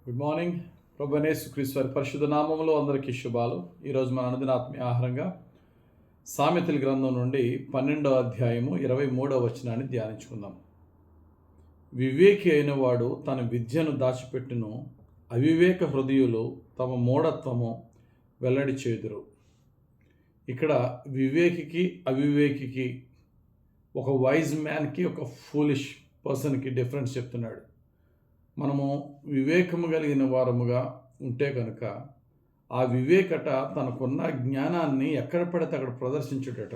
Good morning. ప్రభువైన యేసుక్రీస్తు వారి పరిశుద్ధ నామములో అందరికీ శుభాలు. ఈరోజు మన అనుదిన ఆత్మీయ ఆహారంగా సామెతల గ్రంథం నుండి 12వ అధ్యాయము 23వ వచనాన్ని ధ్యానించుకుందాం. వివేకి అయిన వాడు తన విద్యను దాచిపెట్టును, అవివేక హృదయులు తమ మూఢత్వము వెల్లడి చేదురు. ఇక్కడ వివేకికి అవివేకికి, ఒక వైజ్ మ్యాన్కి ఒక ఫూలిష్ పర్సన్కి డిఫరెన్స్ చెప్తున్నాడు. మనము వివేకము కలిగిన వారముగా ఉంటే కనుక ఆ వివేకట తనకున్న జ్ఞానాన్ని ఎక్కడ పడితే అక్కడ ప్రదర్శించుటట.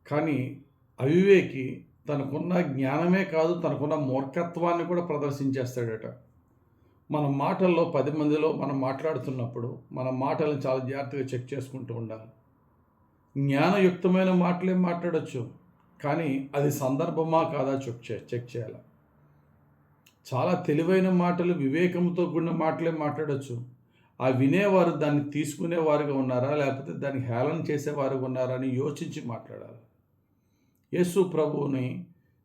కానీ అవివేకి తనకున్న జ్ఞానమే కాదు, తనకున్న మూర్ఖత్వాన్ని కూడా ప్రదర్శించేస్తాడట. మన మాటల్లో 10 మందిలో మనం మాట్లాడుతున్నప్పుడు మన మాటలను చాలా జాగ్రత్తగా చెక్ చేసుకుంటూ ఉండాలి. జ్ఞానయుక్తమైన మాటలే మాట్లాడచ్చు, కానీ అది సందర్భమా కాదా చెక్ చేయాలి. చాలా తెలివైన మాటలు, వివేకంతో కూడిన మాటలే మాట్లాడచ్చు. ఆ వినేవారు దాన్ని తీసుకునేవారుగా ఉన్నారా, లేకపోతే దాన్ని హేళన చేసేవారుగా ఉన్నారా అని యోచించి మాట్లాడాలి. యేసు ప్రభువుని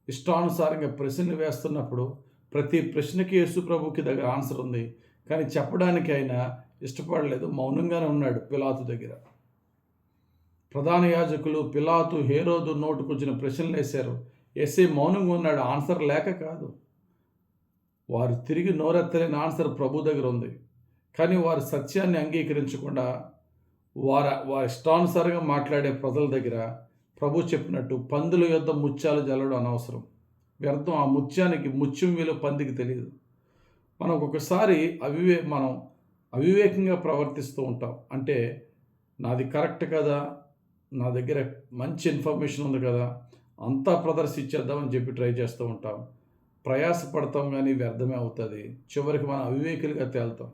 ఇష్టానుసారంగా ప్రశ్నలు వేస్తున్నప్పుడు ప్రతి ప్రశ్నకి యేసు ప్రభుకి దగ్గర ఆన్సర్ ఉంది, కానీ చెప్పడానికి ఆయన ఇష్టపడలేదు, మౌనంగానే ఉన్నాడు. పిలాతు దగ్గర ప్రధాన యాజకులు పిలాతు, హేరోదు నోటుకొచ్చిన ప్రశ్నలు వేశారు. యేసే మౌనంగా ఉన్నాడు, ఆన్సర్ లేక కాదు. వారు తిరిగి నోరెత్తలేని ఆన్సర్ ప్రభు దగ్గర ఉంది, కానీ వారు సత్యాన్ని అంగీకరించకుండా వారి ఇష్టానుసారంగా మాట్లాడే ప్రజల దగ్గర ప్రభు చెప్పినట్టు పందుల యొద్ద ముత్యాలు జల్లడం అనవసరం, వ్యర్థం. ఆ ముత్యం విలువ పందికి తెలియదు. మనం ఒక్కొక్కసారి మనం అవివేకంగా ప్రవర్తిస్తూ ఉంటాం. అంటే నాది కరెక్ట్ కదా, నా దగ్గర మంచి ఇన్ఫర్మేషన్ ఉంది కదా, అంతా ప్రదర్శించేద్దామని చెప్పి ట్రై చేస్తూ ఉంటాం. ప్రయాసపడతాం, కానీ వ్యర్థమే అవుతుంది. చివరికి మనం అవివేకులుగా తేలుతాం.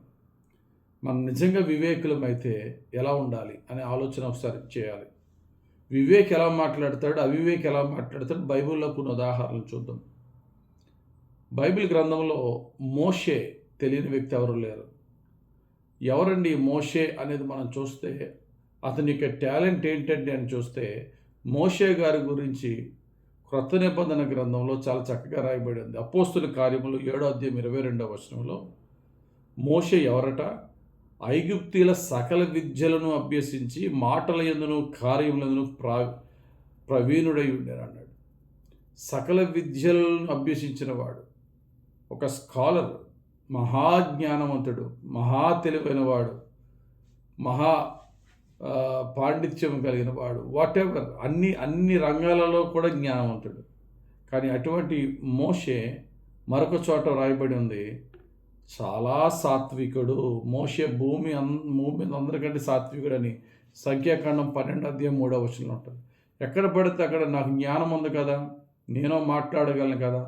మనం నిజంగా వివేకులమైతే ఎలా ఉండాలి అనే ఆలోచన ఒకసారి చేయాలి. వివేక్ ఎలా మాట్లాడతాడు, అవివేక్ ఎలా మాట్లాడతాడు, బైబిల్లో కొన్ని ఉదాహరణలు చూద్దాం. బైబిల్ గ్రంథంలో మోషే తెలియని వ్యక్తి ఎవరు లేరు. ఎవరండి మోషే అనేది మనం చూస్తే, అతని యొక్క టాలెంట్ ఏంటంటే అని చూస్తే, మోషే గారి గురించి క్రొత్త నిబంధన గ్రంథంలో చాలా చక్కగా రాయబడి ఉంది. అపోస్తుల కార్యములు 7వ అధ్యాయం 22వ వచనంలో మోషే ఎవరట? ఐగుప్తీల సకల విద్యలను అభ్యసించి మాటల యందును కార్యములందును ప్రవీణుడై ఉండేను అన్నాడు. సకల విద్యలను అభ్యసించిన వాడు, ఒక స్కాలర్, మహాజ్ఞానవంతుడు, మహా తెలివైన వాడు, మహా పాండిత్యం కలిగిన వాడు, వాటెవర్, అన్ని రంగాలలో కూడా జ్ఞానవంతుడు. కానీ అటువంటి మోషే మరొక చోట రాయబడి ఉంది, చాలా సాత్వికుడు. మోషే భూమి మీద అందరికంటే సాత్వికుడు అని సంఖ్యాకాండం 12వ అధ్యాయం 3వ వచనంలో ఉంటుంది. ఎక్కడ పడితే అక్కడ నాకు జ్ఞానం ఉంది కదా, నేను మాట్లాడగలను కదా,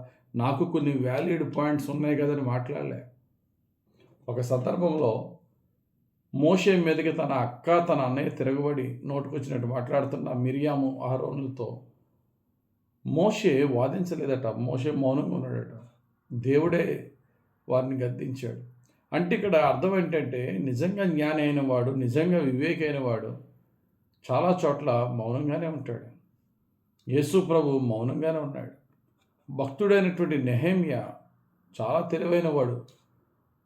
నాకు కొన్ని వ్యాలిడ్ పాయింట్స్ ఉన్నాయి కదా అని మాట్లాడలే. ఒక సందర్భంలో మోషే మీదకి తన అక్క, తన అన్నయ్య తిరగబడి నోటుకొచ్చినట్టు మాట్లాడుతున్న మిరియాము, అహరోనులతో మోషే వాదించలేదట. మోషే మౌనంగా ఉన్నాడట. దేవుడే వారిని గద్దించాడు. అంటే ఇక్కడ అర్థం ఏంటంటే, నిజంగా జ్ఞాని అయిన వాడు, నిజంగా వివేకైన వాడు చాలా చోట్ల మౌనంగానే ఉంటాడు. యేసు ప్రభు మౌనంగానే ఉన్నాడు. భక్తుడైనటువంటి నెహెమ్యా చాలా తెలివైన వాడు.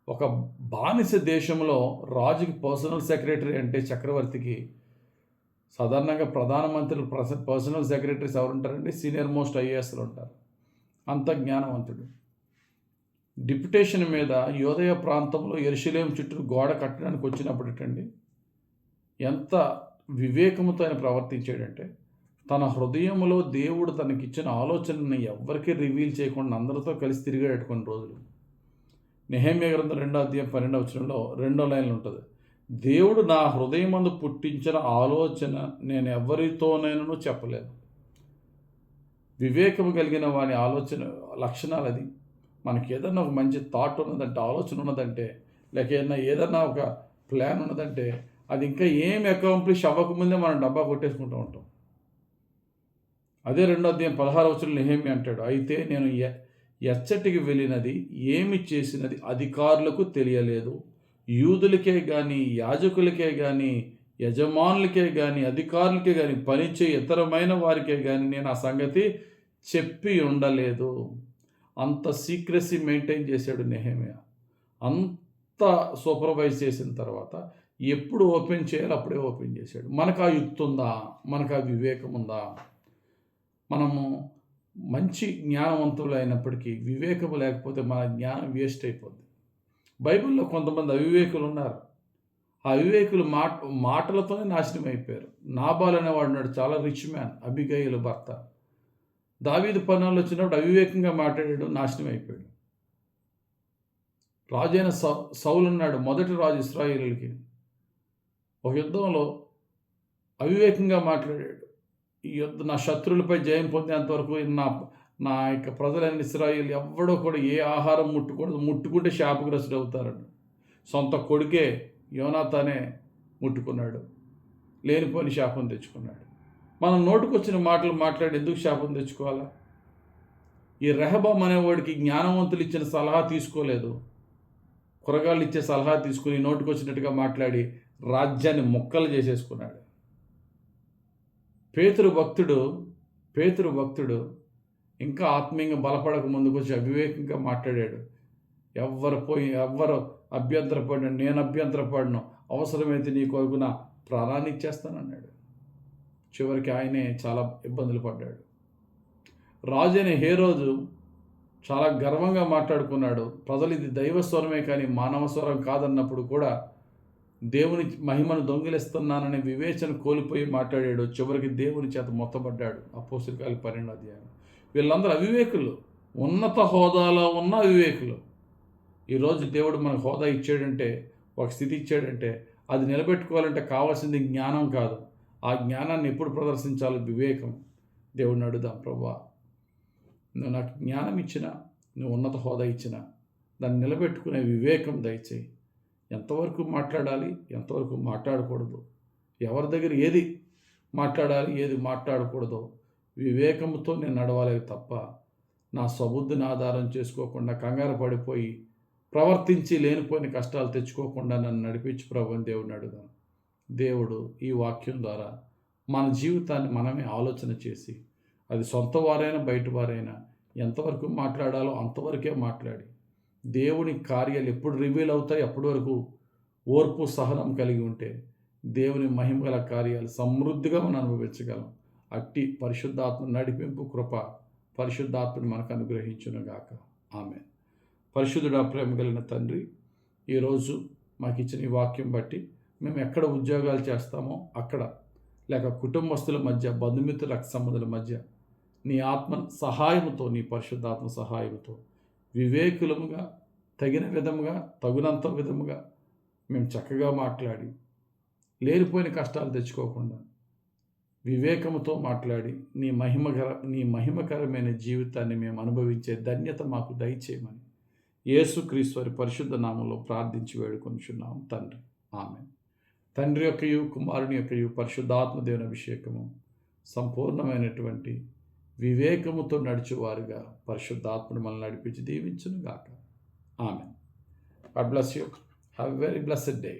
ఒక బానిస దేశంలో రాజుకి పర్సనల్ సెక్రటరీ అంటే చక్రవర్తికి సాధారణంగా ప్రధానమంత్రులు పర్సనల్ సెక్రటరీస్ ఎవరు ఉంటారండి? సీనియర్ మోస్ట్ ఐఏఎస్లు ఉంటారు. అంత జ్ఞానవంతుడు. డిప్యుటేషన్ మీద యోదయ ప్రాంతంలో యెరూషలేము చుట్టూ గోడ కట్టడానికి వచ్చినప్పుడటండి ఎంత వివేకముతో ఆయన ప్రవర్తించాడంటే, తన హృదయంలో దేవుడు తనకిచ్చిన ఆలోచనని ఎవ్వరికీ రివీల్ చేయకుండా అందరితో కలిసి తిరిగాడు కొన్ని రోజులు. నెహెమ్యా గ్రంథం 2వ అధ్యాయం 12వ వచనంలో 2వ లైన్లో ఉంటుంది, దేవుడు నా హృదయమందు పుట్టించిన ఆలోచన నేను ఎవరితోనైనా చెప్పలేదు. వివేకము కలిగిన వాని ఆలోచన లక్షణాలు అది. మనకి ఏదన్నా ఒక మంచి థాట్ ఉన్నదంటే, ఆలోచన ఉన్నదంటే, లేక ఏదన్నా ఒక ప్లాన్ ఉన్నదంటే, అది ఇంకా ఏం అకాంప్లిష్ అవ్వకముందే మనం డబ్బా కొట్టేసుకుంటూ ఉంటాం. అదే 2వ అధ్యాయం 16వ వచనంలో నెహెమ్యా అంటాడు, అయితే నేను ఎచ్చటికి వెళ్ళినది, ఏమి చేసినది అధికారులకు తెలియలేదు. యూదులకే కానీ, యాజకులకే కానీ, యజమానులకే కానీ, అధికారులకే కానీ, పనిచే ఇతరమైన వారికే కానీ నేను ఆ సంగతి చెప్పి ఉండలేదు. అంత సీక్రెసీ మెయింటైన్ చేశాడు నెహెమ్యా. అంత సూపర్వైజ్ చేసిన తర్వాత ఎప్పుడు ఓపెన్ చేయాలో అప్పుడే ఓపెన్ చేశాడు. మనకు ఆ యుక్తి ఉందా? మనకు ఆ వివేకం ఉందా? మనము మంచి జ్ఞానవంతులు అయినప్పటికీ వివేకం లేకపోతే మన జ్ఞానం వేస్ట్ అయిపోద్ది. బైబిల్లో కొంతమంది అవివేకులు ఉన్నారు. ఆ అవివేకులు మాటలతోనే నాశనం అయిపోయారు. నాబాల్ అనేవాడు ఉన్నాడు, చాలా రిచ్ మ్యాన్, అబిగయీలు భర్త. దావీదు పనులు వచ్చినప్పుడు అవివేకంగా మాట్లాడాడు, నాశనం అయిపోయాడు. రాజైన సౌలు ఉన్నాడు, మొదటి రాజు ఇశ్రాయేలుకి. ఒక యుద్ధంలో అవివేకంగా మాట్లాడాడు. ఈ యుద్ధం నా శత్రువులపై జయం పొందేంత వరకు నా యొక్క ప్రజలైన ఇశ్రాయేలు ఎవడో కూడా ఏ ఆహారం ముట్టకూడదు, ముట్టుకుంటే శాపగ్రస్తుడు అవుతారని సొంత కొడుకే యోనాతానే ముట్టుకున్నాడు, లేనిపోని శాపం తెచ్చుకున్నాడు. మనం నోటుకొచ్చిన మాటలు మాట్లాడి ఎందుకు శాపం తెచ్చుకోవాలా? ఈ రెహబాం అనేవాడికి జ్ఞానవంతులు ఇచ్చిన సలహా తీసుకోలేదు, కూరగాయలు ఇచ్చే సలహా తీసుకుని నోటుకొచ్చినట్టుగా మాట్లాడి రాజ్యాన్ని ముక్కలు చేసేసుకున్నాడు. పేతురు భక్తుడు ఇంకా ఆత్మీయంగా బలపడక ముందుకు వచ్చి అవివేకంగా మాట్లాడాడు. ఎవ్వరు అభ్యంతరపడిన నేను అభ్యంతరపడను, అవసరమైతే నీ కొరకు నా ప్రాణాన్ని ఇచ్చేస్తానన్నాడు. చివరికి ఆయనే చాలా ఇబ్బందులు పడ్డాడు. రాజైన హేరోదు చాలా గర్వంగా మాట్లాడుకున్నాడు. ప్రజలు ఇది దైవ స్వరమే కానీ మానవ స్వరం కాదన్నప్పుడు కూడా దేవుని మహిమను దొంగిలిస్తున్నాననే వివేచన కోల్పోయి మాట్లాడాడు. చివరికి దేవుని చేత మొత్తపడ్డాడు. అపోస్తలుల కార్యాలు 12వ అధ్యాయం. వీళ్ళందరూ అవివేకులు, ఉన్నత హోదాలో ఉన్న అవివేకులు. ఈరోజు దేవుడు మనకు హోదా ఇచ్చాడంటే, ఒక స్థితి ఇచ్చాడంటే అది నిలబెట్టుకోవాలంటే కావాల్సింది జ్ఞానం కాదు. ఆ జ్ఞానాన్ని ఎప్పుడు ప్రదర్శించాలో వివేకం. దేవుడిని అడుగుదాం, ప్రభువా నువ్వు నాకు జ్ఞానం ఇచ్చినా, నువ్వు ఉన్నత హోదా ఇచ్చినా దాన్ని నిలబెట్టుకునే వివేకం దయచేయి. ఎంతవరకు మాట్లాడాలి, ఎంతవరకు మాట్లాడకూడదు, ఎవరి దగ్గర ఏది మాట్లాడాలి, ఏది మాట్లాడకూడదో వివేకంతో నేను నడవాలి తప్ప నా స్వబుద్ధిని ఆధారం చేసుకోకుండా కంగారు పడిపోయి ప్రవర్తించి లేనిపోయిన కష్టాలు తెచ్చుకోకుండా నన్ను నడిపించి ప్రభు అని దేవుడిని అడుగుదాం. దేవుడు ఈ వాక్యం ద్వారా మన జీవితాన్ని మనమే ఆలోచన చేసి, అది సొంత వారైనా బయట వారైనా ఎంతవరకు మాట్లాడాలో అంతవరకే మాట్లాడి, దేవుని కార్యాలు ఎప్పుడు రివీల్ అవుతాయి అప్పటి వరకు ఓర్పు సహనం కలిగి ఉంటే దేవుని మహిమగల కార్యాలు సమృద్ధిగా మనం అనుభవించగలం. అట్టి పరిశుద్ధాత్మ నడిపింపు కృప పరిశుద్ధాత్మని మనకు అనుగ్రహించునుగాక. ఆమె. పరిశుద్ధుడా, ప్రేమ కలిగిన తండ్రి, ఈరోజు మాకు ఇచ్చిన ఈ వాక్యం బట్టి మేము ఎక్కడ ఉద్యోగాలు చేస్తామో అక్కడ, లేక కుటుంబస్తుల మధ్య, బంధుమిత్రుల రక్త సంబంధుల మధ్య నీ ఆత్మ సహాయముతో, నీ పరిశుద్ధాత్మ సహాయంతో వివేకులముగా, తగిన విధముగా, తగునంత విధముగా మేము చక్కగా మాట్లాడి లేనిపోయిన కష్టాలు తెచ్చుకోకుండా వివేకముతో మాట్లాడి నీ మహిమకరమైన జీవితాన్ని మేము అనుభవించే ధన్యత మాకు దయచేయమని యేసుక్రీస్తు వారి పరిశుద్ధ నామంలో ప్రార్థించి వేడుకొనుచున్నాము తండ్రి. ఆమేన్. తండ్రి యొక్కయు కుమారుని యొక్కయు పరిశుద్ధాత్మ దేవుని అభిషేకము సంపూర్ణమైనటువంటి వివేకముతో నడిచేవారుగా పరిశుద్ధాత్మను మనల్ని నడిపించి దీవించును గాక. ఆమేన్. God bless you. Have a very blessed day.